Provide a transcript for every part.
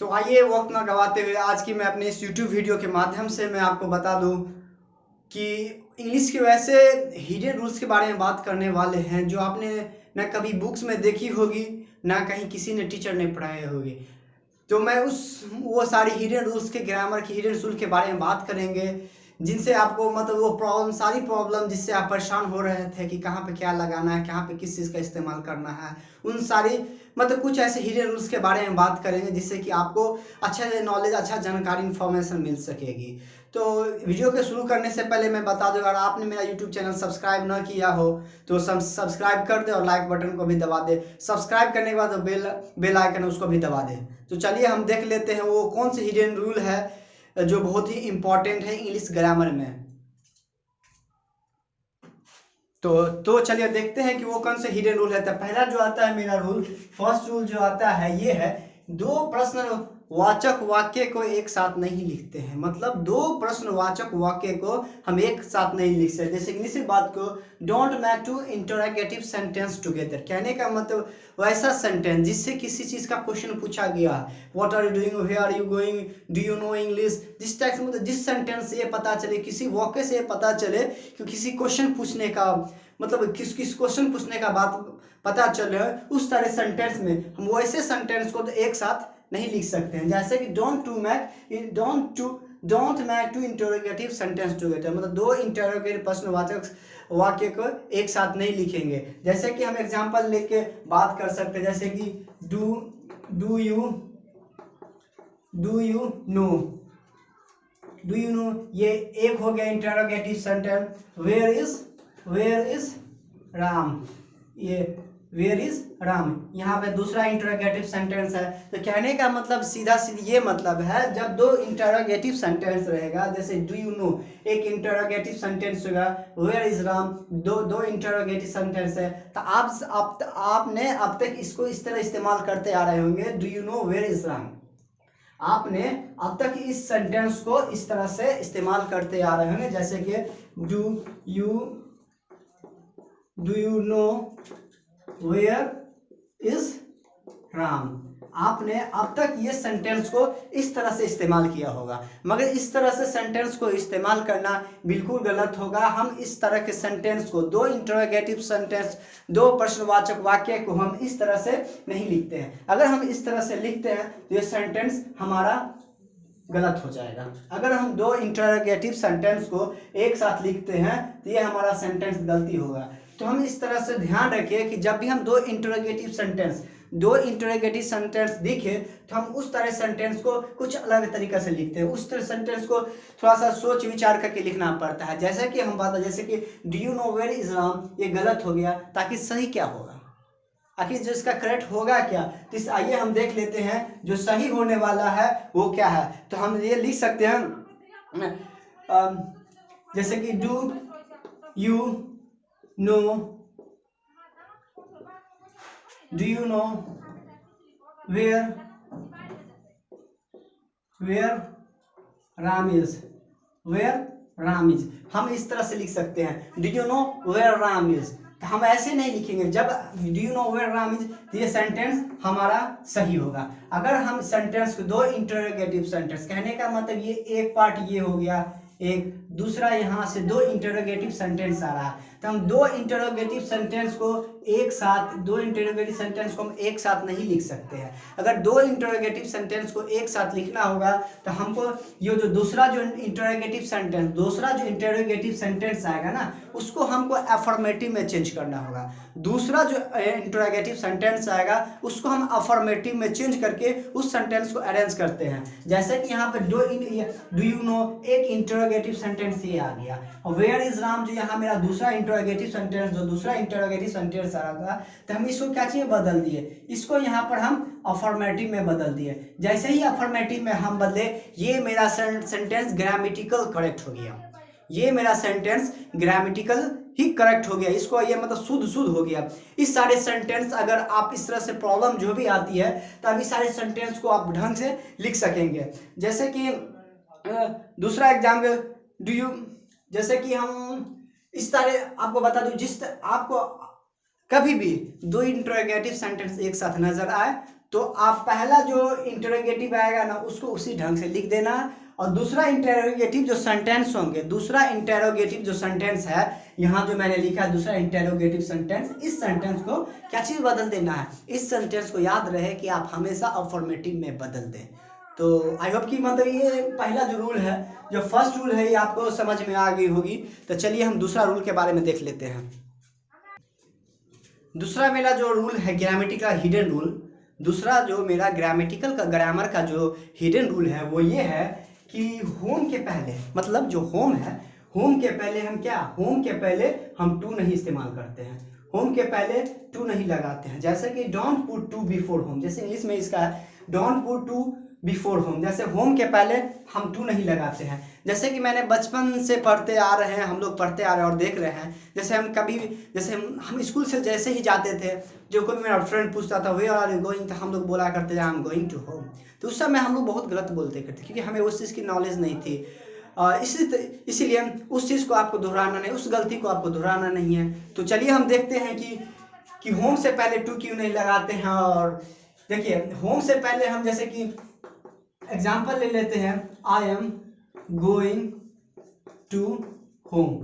तो आइए वक्त ना गवाते हुए आज की मैं अपने इस यूट्यूब वीडियो के माध्यम से मैं आपको बता दूं कि इंग्लिश के वैसे हिडन रूल्स के बारे में बात करने वाले हैं जो आपने ना कभी बुक्स में देखी होगी ना कहीं किसी ने टीचर ने पढ़ाई होगी। तो मैं वो सारी हिडन रूल्स के ग्रामर की हिडन रूल के बारे में बात करेंगे जिनसे आपको मतलब वो सारी प्रॉब्लम जिससे आप परेशान हो रहे थे कि कहाँ पे क्या लगाना है, कहाँ पे किस चीज़ का इस्तेमाल करना है, उन सारी मतलब कुछ ऐसे हिडन रूल्स के बारे में बात करेंगे जिससे कि आपको अच्छा नॉलेज, अच्छा जानकारी, इन्फॉर्मेशन मिल सकेगी। तो वीडियो के शुरू करने से पहले मैं बता दूं, अगर आपने मेरा यूट्यूब चैनल सब्सक्राइब ना किया हो तो सब्सक्राइब कर दे और लाइक बटन को भी दबा दे। सब्सक्राइब करने के बाद बेल आइकन उसको भी दबा दे। तो चलिए हम देख लेते हैं वो कौन से हिडन रूल है जो बहुत ही इंपॉर्टेंट है इंग्लिश ग्रामर में। तो चलिए देखते हैं कि वो कौन से हिडन रूल है। तो पहला जो आता है मेरा रूल, फर्स्ट रूल जो आता है ये है, दो प्रश्नवाचक वाक्य को एक साथ नहीं लिखते हैं। मतलब दो प्रश्नवाचक वाक्य को हम एक साथ नहीं लिख सकते। जैसे इंग्लिश में बात को, don't make two interrogative sentence together, कहने का मतलब वैसा सेंटेंस जिससे किसी चीज का क्वेश्चन पूछा गया, what are you doing, where are you going, do you know English, जिस टाइप से मतलब जिस सेंटेंस से ये पता चले, किसी वाक्य से ये पता चले कि किसी क्वेश्चन पूछने का मतलब किस क्वेश्चन पूछने का बात पता चल रहा है, उस तरह सेंटेंस में हम वैसे सेंटेंस को तो एक साथ नहीं लिख सकते हैं। जैसे कि don't make two interrogative sentence together, मतलब दो इंटरोगेटिव प्रश्नवाचक वाक्य को एक साथ नहीं लिखेंगे। जैसे कि हम एग्जांपल लेके बात कर सकते हैं, जैसे कि डू यू नो, ये एक हो गया interrogative sentence. Where is Ram, ये वेयर इज राम, यहाँ पे दूसरा इंटरोगेटिव सेंटेंस है। तो कहने का मतलब सीधा सीधी ये मतलब है, जब दो इंटरोगेटिव सेंटेंस रहेगा, जैसे डू यू नो एक इंटरोगेटिव सेंटेंस होगा, वेयर इज राम दो इंटरोगेटिव सेंटेंस है। तो आपने अब तक इसको इस तरह इस्तेमाल करते आ रहे होंगे, do you know where is Ram. आपने अब तक इस सेंटेंस को इस तरह से इस्तेमाल करते आ रहे होंगे, जैसे कि do you know where is Ram. आपने अब तक ये सेंटेंस को इस तरह से इस्तेमाल किया होगा, मगर इस तरह से सेंटेंस को इस्तेमाल करना बिल्कुल गलत होगा। हम इस तरह के सेंटेंस को, दो इंटरोगेटिव सेंटेंस, दो प्रश्नवाचक वाक्य को हम इस तरह से नहीं लिखते हैं। अगर हम इस तरह से लिखते हैं तो ये सेंटेंस हमारा गलत हो जाएगा। अगर हम दो इंटरोगेटिव सेंटेंस को एक साथ लिखते हैं तो ये हमारा सेंटेंस गलती होगा। तो हम इस तरह से ध्यान रखिए कि जब भी हम दो इंटरोगेटिव सेंटेंस दिखे तो हम उस तरह सेंटेंस को कुछ अलग तरीके से लिखते हैं। उस तरह सेंटेंस को थोड़ा सा सोच विचार करके लिखना पड़ता है। जैसे कि हम बात, जैसे कि do you know where is Ram, ये गलत हो गया, ताकि सही क्या होगा, आखिर जो इसका करेक्ट होगा क्या। तो आइए हम देख लेते हैं जो सही होने वाला है वो क्या है। तो हम ये लिख सकते हैं, जैसे कि do you know where Ram is, हम इस तरह से लिख सकते हैं, do you know where Ram is. तो हम ऐसे नहीं लिखेंगे। जब do you know where Ram is तो ये सेंटेंस हमारा सही होगा। अगर हम सेंटेंस को दो इंटरोगेटिव सेंटेंस, कहने का मतलब ये एक पार्ट ये हो गया, एक दूसरा यहाँ से दो इंटरोगेटिव सेंटेंस आ रहा है, तो हम दो इंटरोगेटिव सेंटेंस को एक साथ हम एक साथ नहीं लिख सकते हैं। अगर दो इंटरोगेटिव सेंटेंस को एक साथ लिखना होगा तो हमको ये जो दूसरा जो इंटरोगेटिव सेंटेंस आएगा ना, उसको हमको अफर्मेटिव में चेंज करना होगा। दूसरा जो इंटरोगेटिव सेंटेंस आएगा उसको हम अफर्मेटिव में चेंज करके उस सेंटेंस को अरेंज करते हैं। जैसे कि यहाँ पे डू यू नो एक इंटरोगेटिव सेंटेंस ये आ गया, और वेयर इज राम जो यहाँ मेरा दूसरा इंटरोगेटिव सेंटेंस आ रहा था, तो हम इसको क्या चीज बदल दिए, इसको यहाँ पर हम अफर्मेटिव में बदल दिए। जैसे ही अफर्मेटिव में हम बदले, ये मेरा सेंटेंस ग्रामेटिकल करेक्ट हो गया, ये मेरा सेंटेंस ग्रामेटिकल ही करेक्ट हो गया, इसको ये मतलब शुद्ध हो गया। इस सारे सेंटेंस अगर आप इस तरह से प्रॉब्लम जो भी आती है तो आप इस सारे सेंटेंस को आप ढंग से लिख सकेंगे। जैसे कि दूसरा एग्जाम्पल, डू यू, जैसे कि हम इस तरह आपको बता दूं, जिस आपको कभी भी दो इंटरोगेटिव सेंटेंस एक साथ नजर आए तो आप पहला जो इंटरोगेटिव आएगा ना उसको उसी ढंग से लिख देना, और दूसरा इंटरोगेटिव जो सेंटेंस होंगे, दूसरा इंटरोगेटिव जो सेंटेंस है यहाँ जो मैंने लिखा है दूसरा इंटरोगेटिव सेंटेंस, इस सेंटेंस को क्या चीज़ बदल देना है, इस सेंटेंस को याद रहे कि आप हमेशा अफर्मेटिव में बदल दें। तो आई होप कि मतलब ये पहला जो रूल है, जो फर्स्ट रूल है, ये आपको समझ में आ गई होगी। तो चलिए हम दूसरा रूल के बारे में देख लेते हैं। दूसरा मेरा जो रूल है ग्रामेटिकल हिडन रूल, दूसरा जो मेरा ग्रामेटिकल का ग्रामर का जो हिडन रूल है वो ये है कि होम के पहले, मतलब जो होम है, होम के पहले हम क्या, होम के पहले हम टू नहीं इस्तेमाल करते हैं, होम के पहले टू नहीं लगाते हैं। जैसे कि don't put to before home, जैसे इंग्लिश में इसका है don't put to before home, जैसे होम के पहले हम टू नहीं लगाते हैं। जैसे कि मैंने बचपन से पढ़ते आ रहे हैं, हम लोग पढ़ते आ रहे हैं और देख रहे हैं, जैसे हम कभी, जैसे हम स्कूल से जैसे ही जाते थे, जो कोई मेरा फ्रेंड पूछता था वे आर यू गोइंग, तो हम लोग बोला करते थे I am going to home. तो उस समय हम लोग बहुत गलत बोलते करते क्योंकि हमें उस चीज़ की नॉलेज नहीं थी। इसीलिए उस चीज़ को आपको दोहराना नहीं, उस गलती को आपको दोहराना नहीं है। तो चलिए हम देखते हैं कि होम से पहले टू क्यों नहीं लगाते हैं। और देखिए होम से पहले हम जैसे कि एग्जाम्पल ले लेते हैं, I am going to home,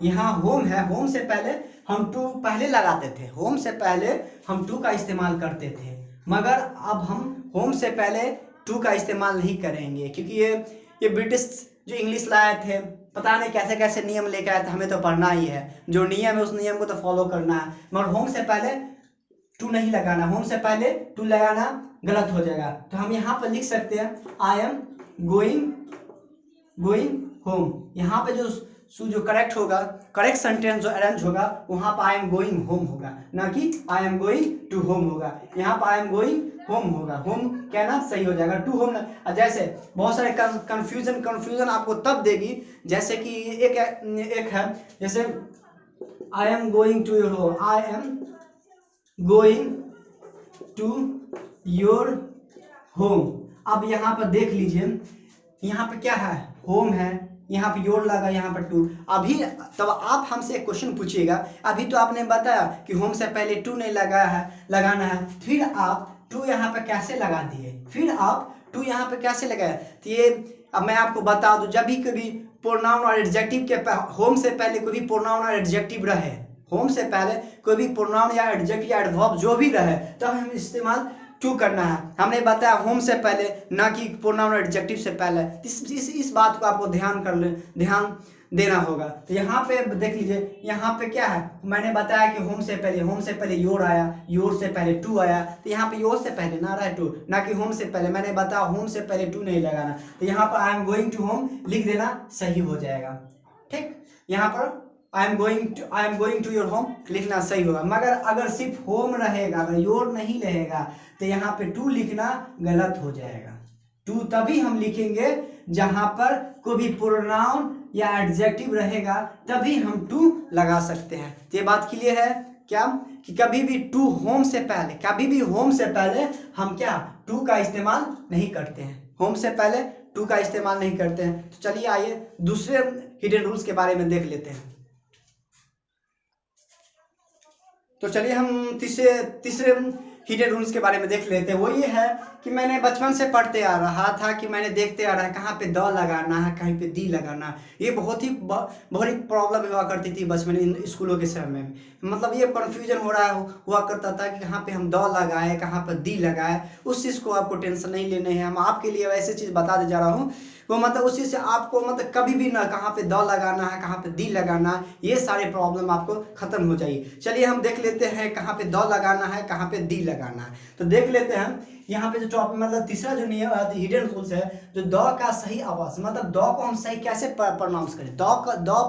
यहाँ होम है, होम से पहले हम टू पहले लगाते थे, होम से पहले हम टू का इस्तेमाल करते थे, मगर अब हम होम से पहले टू का इस्तेमाल नहीं करेंगे क्योंकि ये ब्रिटिश जो इंग्लिश लाए थे, पता नहीं कैसे कैसे नियम लेकर आए थे, हमें तो पढ़ना ही है, जो नियम है उस नियम को तो फॉलो करना है, मगर होम से पहले टू नहीं लगाना, होम से पहले टू लगाना गलत हो जाएगा। तो हम यहाँ पर लिख सकते हैं आई एम गोइंग होम, यहाँ पे जो करेक्ट होगा, करेक्ट सेंटेंस जो अरेंज होगा वहाँ पर आई एम गोइंग होम होगा, ना कि I am going to home होगा। यहाँ पर आई एम गोइंग होम होगा, होम कहना सही हो जाएगा, टू होम। जैसे बहुत सारे कंफ्यूजन आपको तब देगी, जैसे कि एक है जैसे I am going to your home, I am going to your home. अब यहाँ पर देख लीजिए, यहाँ पे क्या है, होम है, यहाँ पे योर लगा, यहाँ पर टू। अभी तब आप हमसे एक क्वेश्चन पूछिएगा, अभी तो आपने बताया कि होम से पहले टू नहीं लगाना है, फिर आप टू यहाँ पे कैसे लगा दिए, फिर आप टू यहाँ पे कैसे लगाए। तो ये अब मैं आपको बता दूं, जब भी कभी प्रोनाउन और एडजेक्टिव के होम से पहले कोई भी प्रोनाउन और एडजेक्टिव रहे, होम से पहले कोई भी प्रोनाउन या एडजेक्टिव या एडवर्ब जो भी रहे, तब हम इस्तेमाल टू करना है। हमने बताया होम से पहले, ना कि प्रोनाउन एडजेक्टिव से पहले। इस बात को आपको ध्यान देना होगा। तो यहाँ पे देख लीजिए, यहाँ पे क्या है, मैंने बताया कि होम से पहले योर आया, योर से पहले टू आया, तो यहाँ पे योर से पहले ना रहा है टू, ना कि होम से पहले। मैंने बताया होम से पहले टू नहीं लगाना, तो यहाँ पर I am going to home लिख देना, सही हो जाएगा। ठीक, यहाँ पर I am going to your home लिखना सही होगा। मगर अगर सिर्फ होम रहेगा, अगर योर नहीं रहेगा, तो यहाँ पे टू लिखना गलत हो जाएगा। टू तभी हम लिखेंगे जहां पर कोई भी प्रोनाउन या एडजेक्टिव रहेगा, तभी हम टू लगा सकते हैं। तो ये बात क्लियर है क्या, कि कभी भी होम से पहले हम क्या, टू का इस्तेमाल नहीं करते हैं, होम से पहले टू का इस्तेमाल नहीं करते हैं। तो चलिए आइए दूसरे हिडन रूल्स के बारे में देख लेते हैं। तो चलिए हम तीसरे हिडन रूल्स के बारे में देख लेते हैं। वो ये है कि मैंने बचपन से पढ़ते आ रहा था, कि मैंने देखते आ रहा है कहाँ पे द लगाना है, कहीं पे दी लगाना है। ये बहुत ही प्रॉब्लम हुआ करती थी बचपन इन स्कूलों के समय में। मतलब ये कन्फ्यूजन हुआ करता था कि कहाँ पे हम द लगाए, कहाँ पर दी लगाए। उस चीज़ को आपको टेंशन नहीं लेने हैं, हम आपके लिए वैसे चीज़ बताते जा रहा हूँ, वो मतलब उसी से आपको मतलब कभी भी ना कहाँ पे द लगाना है, कहाँ पे दी लगाना है, ये सारे प्रॉब्लम आपको खत्म हो जाएगी। चलिए हम देख लेते हैं कहाँ पे द लगाना है, कहाँ पे दी लगाना है। तो देख लेते हैं यहाँ पे जो टॉपिक, मतलब तीसरा जो नियम हिडन रूल्स है, जो द का सही आवाज, मतलब द को हम सही कैसे प्रोनाउंस करें, द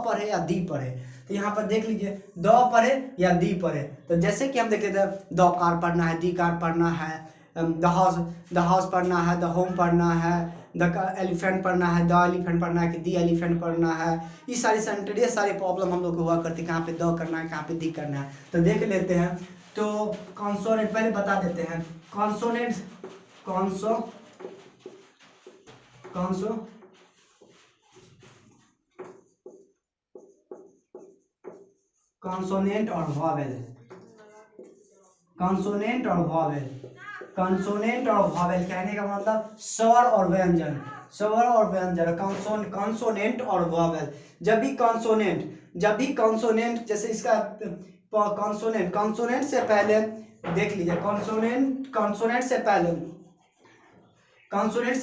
पढ़े या दी पढ़े। तो यहाँ पर देख लीजिए, द पढ़े या दी पढ़े। तो जैसे कि हम देख लेते हैं, द कार पढ़ना है, दी कार पढ़ना है, द हाउस पढ़ना है, द होम पढ़ना है, द एलिफेंट पढ़ना है, द एलिफेंट पढ़ना है कि दी एलिफेंट पढ़ना है। ये सारी प्रॉब्लम हम लोग को हुआ करती, कहाँ पे द करना है, कहाँ पे दी करना है। तो देख लेते हैं। तो कॉन्सोनेंट पहले बता देते हैं, कॉन्सोनेंट और वॉवेल, कॉन्सोनेंट और वॉवेल। कंसोनेंट और वॉवेल, कहने का मतलब स्वर और व्यंजन, स्वर और व्यंजन, कंसोनेंट और वॉवेल। जब भी कंसोनेंट जैसे इसका कंसोनेंट से पहले देख लीजिए, कंसोनेंट से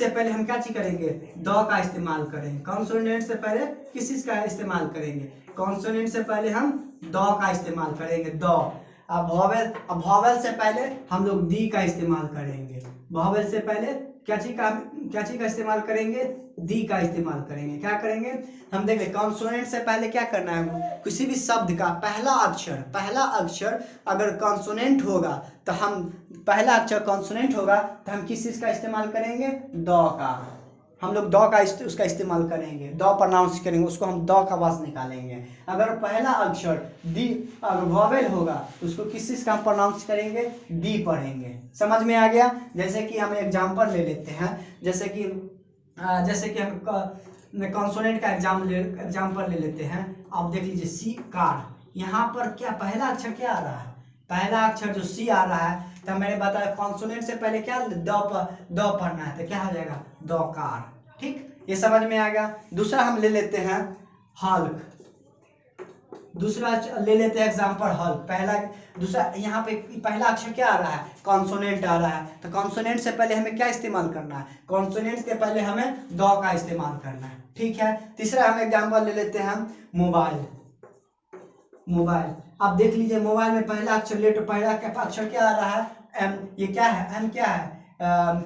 पहले हम क्या चीज करेंगे, द का इस्तेमाल करेंगे। कंसोनेंट से पहले किस चीज का इस्तेमाल करेंगे, कंसोनेंट से पहले हम द का इस्तेमाल करेंगे, द। अब वॉवेल से पहले हम लोग दी का इस्तेमाल करेंगे। वॉवेल से पहले क्या चीज का इस्तेमाल करेंगे, दी का इस्तेमाल करेंगे। क्या करेंगे, हम देख लें कॉन्सोनेंट से पहले क्या करना है, किसी भी शब्द का पहला अक्षर अगर कॉन्सोनेंट होगा तो हम पहला अक्षर कॉन्सोनेंट होगा तो हम किस चीज का इस्तेमाल करेंगे, द का। हम लोग द का उसका इस्तेमाल करेंगे, द प्रोनाउंस करेंगे, उसको हम द का आवाज निकालेंगे। अगर पहला अक्षर दी अगर वॉवेल होगा तो उसको किस चीज का हम प्रोनाउंस करेंगे, दी पढ़ेंगे। समझ में आ गया। जैसे कि हम एग्जांपल ले लेते हैं, जैसे कि हम कॉन्सोनेंट का एग्जांपल ले लेते हैं। आप देख लीजिए सी, कार। यहाँ पर क्या पहला अक्षर क्या आ रहा है, पहला अक्षर जो सी आ रहा है, तो मैंने बताया कॉन्सोनेंट से पहले क्या द पढ़ना है, तो क्या हो जाएगा, द कार। ठीक, ये समझ में आ गया। दूसरा हम ले लेते हैं हल्क। दूसरा ले लेते हैं एग्जांपल हल्क। दूसरा यहाँ पे पहला अक्षर क्या आ रहा है, कॉन्सोनेंट आ रहा है, तो कॉन्सोनेंट से पहले हमें क्या इस्तेमाल करना है, कॉन्सोनेंट के पहले हमें द का इस्तेमाल करना है। ठीक है। तीसरा हम एग्जांपल ले लेते हैं मोबाइल। आप देख लीजिए मोबाइल में पहला अक्षर लेटर, पहला अक्षर क्या आ रहा है, एम। ये क्या है, एम क्या है,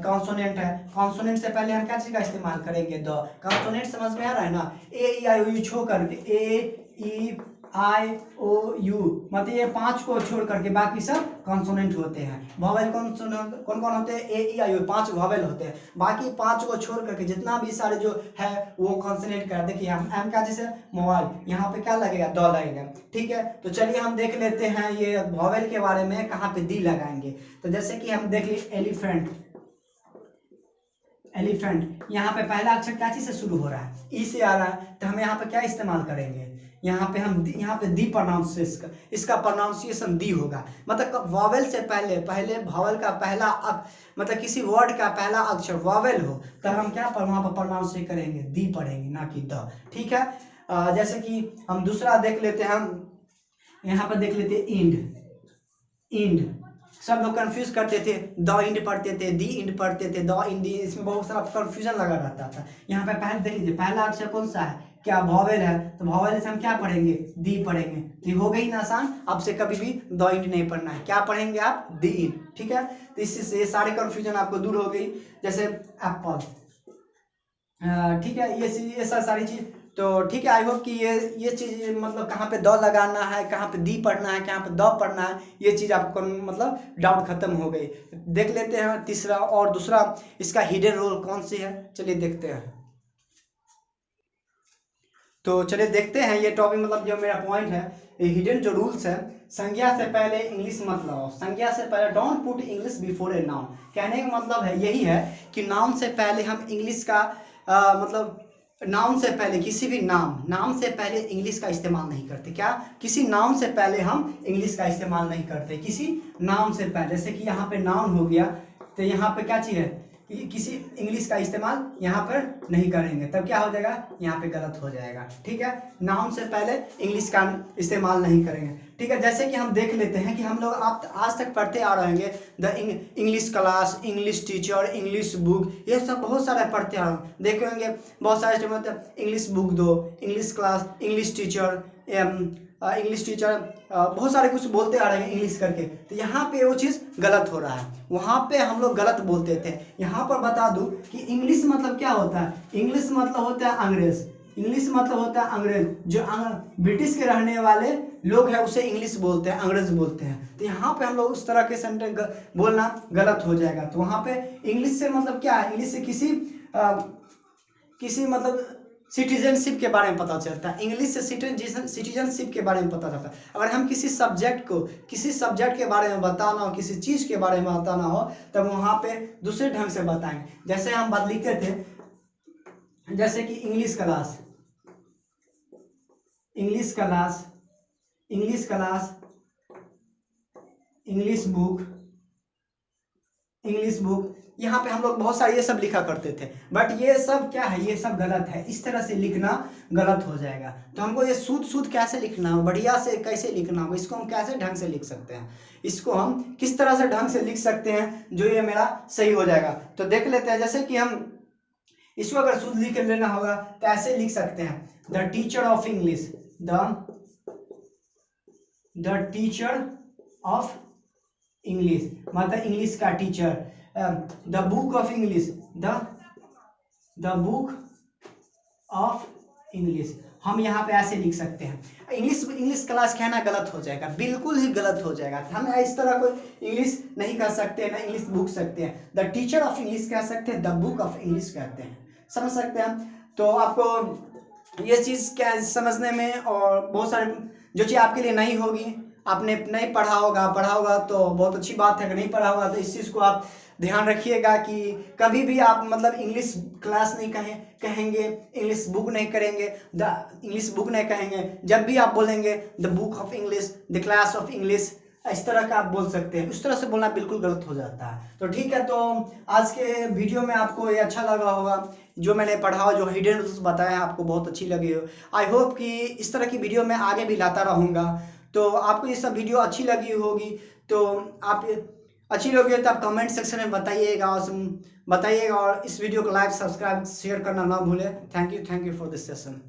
कॉन्सोनेंट है। कॉन्सोनेंट से पहले हम क्या चीज का इस्तेमाल करेंगे, द। कॉन्सोनेंट समझ में आ रहा है ना, ए ई आई ओ यू छोड़ करके, ए ई आई ओ यू, मतलब ये 5 को छोड़ करके बाकी सब कॉन्सोनेंट होते हैं। वॉवेल कौन कौन होते हैं, ए ई आई ओ, 5 वॉवेल होते हैं। बाकी 5 को छोड़ करके जितना भी सारे जो है वो कॉन्सोनेंट कर। देखिए हम एम का जैसे मोबाइल, यहाँ पे क्या लगेगा, द लगेगा। ठीक है, तो चलिए हम देख लेते हैं ये वॉवेल के बारे में, कहाँ पे दी लगाएंगे। तो जैसे कि हम देख लीजिए एलिफेंट, यहाँ पे पहला अक्षर क्या चीज से शुरू हो रहा है, ई से आ रहा है, तो हम यहाँ पे क्या इस्तेमाल करेंगे, यहाँ पे दी प्रोनाउंस, इसका प्रोनाउंसिएशन दी होगा। मतलब वॉवेल से पहले वॉवेल का पहला मतलब किसी वर्ड का पहला अक्षर वॉवेल हो तो हम क्या वहाँ पर प्रोनाउंस करेंगे, दी पढ़ेंगे, ना कि द। ठीक है। जैसे कि हम दूसरा देख लेते हैं, हम यहाँ पर देख लेते हैं इंड। सब लोग कंफ्यूज करते थे, द इंड पढ़ते थे, दी इंड पढ़ते थे, द इंड, इसमें बहुत सारा कंफ्यूजन लगा रहता था। यहाँ पे पहले देख लीजिए पहला अक्षर कौन सा है, क्या वॉवेल है, तो वॉवेल से हम क्या पढ़ेंगे, दी पढ़ेंगे। तो हो गई ना आसान, आपसे कभी भी द इंड नहीं पढ़ना है, क्या पढ़ेंगे आप, दी इंड। ठीक है, तो इससे ये सारे कंफ्यूजन आपको दूर हो गई। जैसे एप्पल, ठीक है, ये सारी चीज। तो ठीक है, आई होप कि ये चीज मतलब कहाँ पे द लगाना है, कहाँ पे दी पढ़ना है, कहाँ पे द पढ़ना है, ये चीज आपको मतलब डाउट खत्म हो गई। देख लेते हैं तीसरा और दूसरा, इसका हिडन रोल कौन सी है, चलिए देखते हैं। तो चलिए देखते हैं ये टॉपिक, मतलब जो मेरा पॉइंट है, ये हिडन जो रूल्स है। संज्ञा से पहले इंग्लिश मत लगाओ, संज्ञा से पहले don't put English before a noun. कहने का मतलब है यही है कि नाउन से पहले हम इंग्लिश का मतलब नाउन से पहले किसी भी नाम से पहले इंग्लिश का इस्तेमाल नहीं करते। क्या, किसी नाउन से पहले हम इंग्लिश का इस्तेमाल नहीं करते, किसी नाउन से पहले। जैसे कि यहाँ पे नाउन हो गया, तो यहाँ पे क्या चीज़ है, किसी इंग्लिश का इस्तेमाल यहाँ पर नहीं करेंगे, तब क्या हो जाएगा, यहाँ पे गलत हो जाएगा। ठीक है, नाउन से पहले इंग्लिश का इस्तेमाल नहीं करेंगे। ठीक है, जैसे कि हम देख लेते हैं कि हम लोग आप आज तक पढ़ते आ रहे हैं the English class, English teacher, English book, ये सब बहुत सारे पढ़ते आ रहे हैं। देखे होंगे बहुत सारे मतलब इंग्लिश बुक दो, इंग्लिश क्लास, इंग्लिश टीचर, बहुत सारे कुछ बोलते आ रहे हैं इंग्लिश करके। तो यहाँ पे वो चीज़ गलत हो रहा है, वहाँ पे हम लोग गलत बोलते थे। यहाँ पर बता दूं कि इंग्लिश मतलब क्या होता है, इंग्लिश मतलब होता है अंग्रेज। इंग्लिश मतलब होता है अंग्रेज, जो ब्रिटिश के रहने वाले लोग हैं उसे इंग्लिश बोलते हैं, अंग्रेज बोलते हैं। तो यहाँ पे हम लोग उस तरह के सेंटेंस बोलना गलत हो जाएगा। तो वहाँ पे इंग्लिश से मतलब क्या है, इंग्लिश से किसी मतलब सिटीजनशिप के बारे में पता चलता है, इंग्लिश से सिटीजनशिप के बारे में पता चलता है। अगर हम किसी सब्जेक्ट के बारे में बताना हो, किसी चीज़ के बारे में बताना हो, तब वहाँ पे दूसरे ढंग से बताएंगे। जैसे हम बात लिखते थे, जैसे कि English class, English book, English book, यहाँ पे हम लोग बहुत सारे ये सब लिखा करते थे, बट ये सब क्या है, ये सब गलत है। इस तरह से लिखना गलत हो जाएगा। तो हमको ये शुद्ध शुद्ध कैसे लिखना हो, बढ़िया से कैसे लिखना हो, इसको हम कैसे ढंग से लिख सकते हैं, इसको हम किस तरह से ढंग से लिख सकते हैं जो ये मेरा सही हो जाएगा। तो देख लेते हैं, जैसे कि हम इसको अगर शुद्ध लिख लेना होगा तो ऐसे लिख सकते हैं, the teacher of English, the teacher of English मतलब इंग्लिश का teacher, the book of English, the book of English. हम यहाँ पे ऐसे लिख सकते हैं। इंग्लिश क्लास कहना गलत हो जाएगा, बिल्कुल ही गलत हो जाएगा। हम इस तरह कोई इंग्लिश नहीं कर सकते, ना इंग्लिश बुक सकते हैं। द टीचर ऑफ इंग्लिश कह सकते हैं, द बुक ऑफ इंग्लिश कहते हैं, समझ सकते हैं। तो आपको ये चीज़ क्या समझने में, और बहुत सारे जो चीज़ आपके लिए नहीं होगी, आपने नहीं पढ़ा होगा तो बहुत अच्छी बात है। अगर नहीं पढ़ा होगा तो इस चीज़ को आप ध्यान रखिएगा कि कभी भी आप मतलब इंग्लिश क्लास नहीं कहेंगे, इंग्लिश बुक नहीं करेंगे, द इंग्लिश बुक नहीं कहेंगे। जब भी आप बोलेंगे the book of English, the class of English, इस तरह का आप बोल सकते हैं। उस तरह से बोलना बिल्कुल गलत हो जाता है। तो ठीक है, तो आज के वीडियो में आपको ये अच्छा लगा होगा, जो मैंने पढ़ा, जो हिडन रूल्स बताया आपको बहुत अच्छी लगी हो। आई होप कि इस तरह की वीडियो मैं आगे भी लाता रहूँगा। तो आपको ये सब वीडियो अच्छी लगी होगी, तो आप अच्छी लगी तो आप कमेंट सेक्शन में बताइएगा, और इस वीडियो को लाइक, सब्सक्राइब, शेयर करना ना भूलें। Thank you for this session.